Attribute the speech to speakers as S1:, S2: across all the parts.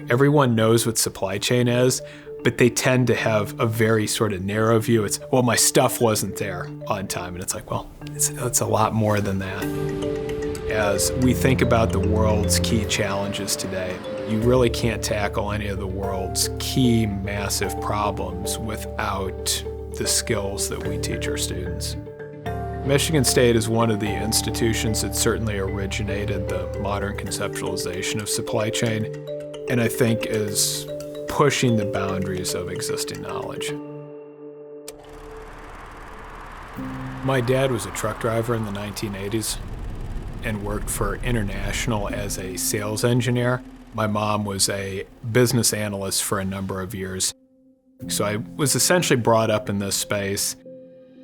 S1: Everyone knows what supply chain is, but they tend to have a very sort of narrow view. It's, well, my stuff wasn't there on time. And it's like, well, it's a lot more than that. As we think about the world's key challenges today, you really can't tackle any of the world's key massive problems without the skills that we teach our students. Michigan State is one of the institutions that certainly originated the modern conceptualization of supply chain, and I think is pushing the boundaries of existing knowledge. My dad was a truck driver in the 1980s and worked for International as a sales engineer. My mom was a business analyst for a number of years. So I was essentially brought up in this space.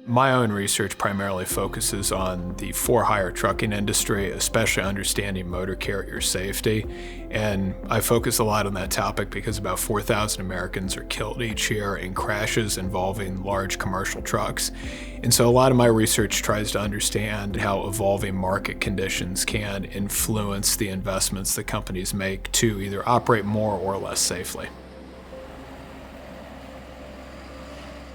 S1: My own research primarily focuses on the for-hire trucking industry, especially understanding motor carrier safety. And I focus a lot on that topic because about 4,000 Americans are killed each year in crashes involving large commercial trucks. And so a lot of my research tries to understand how evolving market conditions can influence the investments that companies make to either operate more or less safely.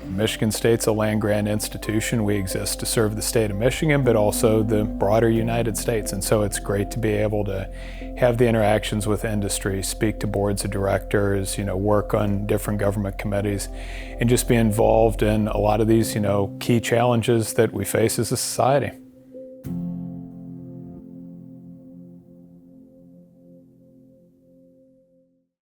S1: Michigan State's a land-grant institution. We exist to serve the state of Michigan, but also the broader United States. And so it's great to be able to have the interactions with industry, speak to boards of directors, work on different government committees, and just be involved in a lot of these, key challenges that we face as a society.